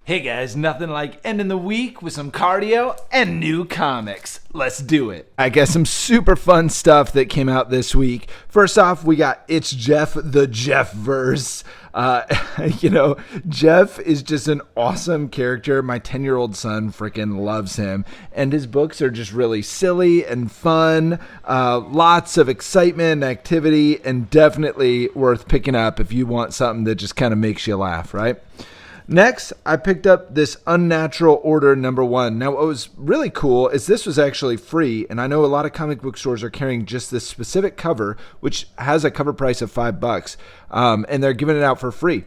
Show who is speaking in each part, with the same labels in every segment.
Speaker 1: Hey guys, nothing like ending the week with some cardio and new comics. Let's do it. I got some super fun stuff that came out this week. First off, we got It's Jeff, the Jeff-verse. Jeff is just an awesome character. My 10-year-old son freaking loves him. And his books are just really silly and fun. Lots of excitement and activity, and definitely worth picking up if you want something that just kind of makes you laugh, right? Next, I picked up this Unnatural Order #1. Now, what was really cool is this was actually free, and I know a lot of comic book stores are carrying just this specific cover, which has a cover price of $5, and they're giving it out for free.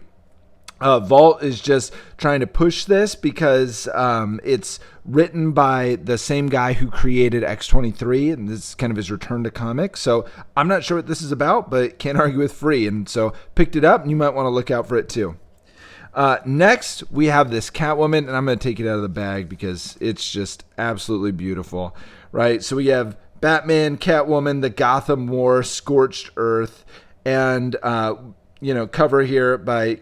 Speaker 1: Vault is just trying to push this because it's written by the same guy who created X-23, and this is kind of his return to comics. So I'm not sure what this is about, but can't argue with free, and so picked it up, and you might want to look out for it too. Next, we have this Catwoman, and I'm going to take it out of the bag because it's just absolutely beautiful, right? So we have Batman, Catwoman, the Gotham War, Scorched Earth, and, cover here by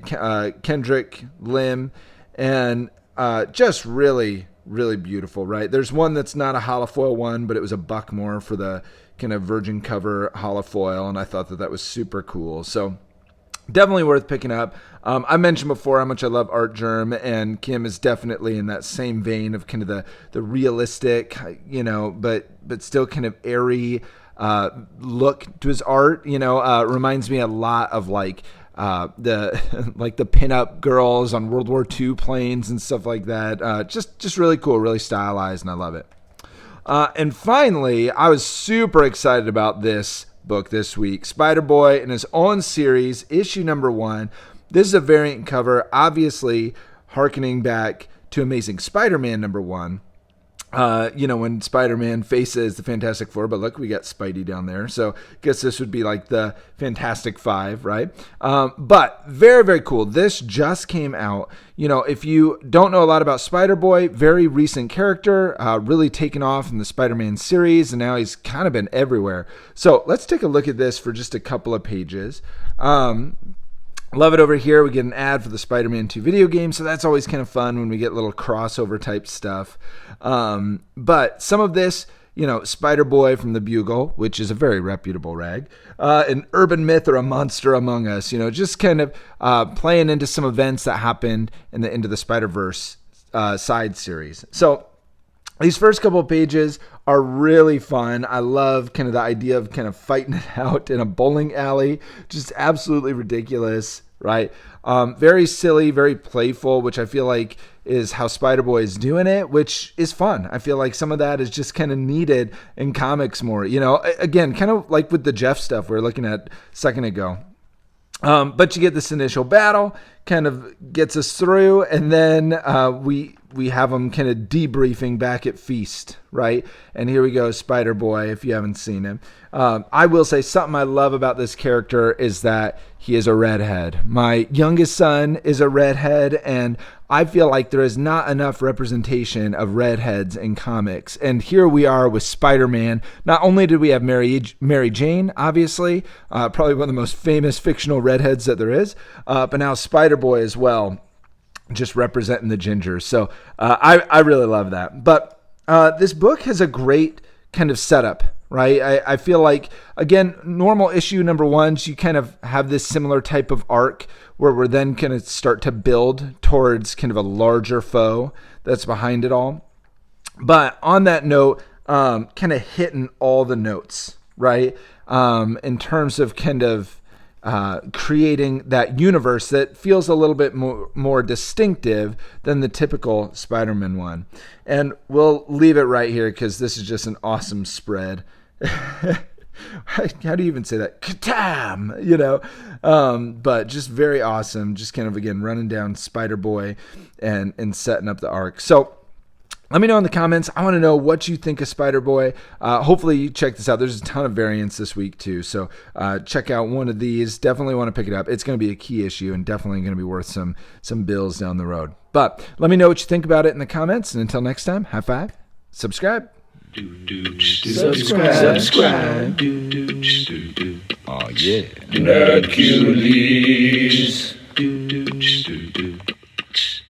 Speaker 1: Kendrick Lim, and just really, really beautiful, right? There's one that's not a holofoil one, but it was a buck more for the kind of virgin cover holofoil, and I thought that was super cool. So definitely worth picking up. I mentioned before how much I love Artgerm, and Kim is definitely in that same vein of kind of the realistic, but still kind of airy look to his art. Reminds me a lot of the pinup girls on World War II planes and stuff like that. Just really cool, really stylized, and I love it. And finally, I was super excited about this book this week. Spider-Boy in his own series, issue #1. This is a variant cover, obviously hearkening back to Amazing Spider-Man #1. When Spider-Man faces the Fantastic Four, but look, we got Spidey down there. So I guess this would be like the Fantastic Five, right? But very, very cool. This just came out. If you don't know a lot about Spider-Boy, very recent character, really taken off in the Spider-Man series, and now he's kind of been everywhere. So let's take a look at this for just a couple of pages. Love it over here. We get an ad for the Spider-Man 2 video game, so that's always kind of fun when we get little crossover type stuff. But some of this, Spider-Boy from the Bugle, which is a very reputable rag, an urban myth or a monster among us, just kind of playing into some events that happened in the Into the Spider-Verse side series. So these first couple of pages are really fun. I love kind of the idea of kind of fighting it out in a bowling alley. Just absolutely ridiculous, right? Very silly, very playful, which I feel like is how Spider-Boy is doing it, which is fun. I feel like some of that is just kind of needed in comics more. Again, kind of like with the Jeff stuff we were looking at a second ago. But you get this initial battle, kind of gets us through, and then we have them kind of debriefing back at Feast, right? And here we go, Spider-Boy, if you haven't seen him. I will say something I love about this character is that he is a redhead. My youngest son is a redhead, and I feel like there is not enough representation of redheads in comics. And here we are with Spider-Man. Not only did we have Mary Jane, obviously, probably one of the most famous fictional redheads that there is, but now Spider-Boy as well, just representing the gingers. So I really love that. But this book has a great kind of setup, right? I feel like, again, normal issue #1s, you kind of have this similar type of arc where we're then going to start to build towards kind of a larger foe that's behind it all. But on that note, kind of hitting all the notes, right? In terms of kind of creating that universe that feels a little bit more distinctive than the typical Spider-Man one. And we'll leave it right here because this is just an awesome spread. How do you even say that? Katam! But just very awesome. Just kind of, again, running down Spider-Boy and setting up the arc. So let me know in the comments. I want to know what you think of Spider-Boy. Hopefully you check this out. There's a ton of variants this week too. So check out one of these. Definitely want to pick it up. It's going to be a key issue and definitely going to be worth some bills down the road. But let me know what you think about it in the comments. And until next time, high five, subscribe. Subscribe. Oh yeah. Hercules.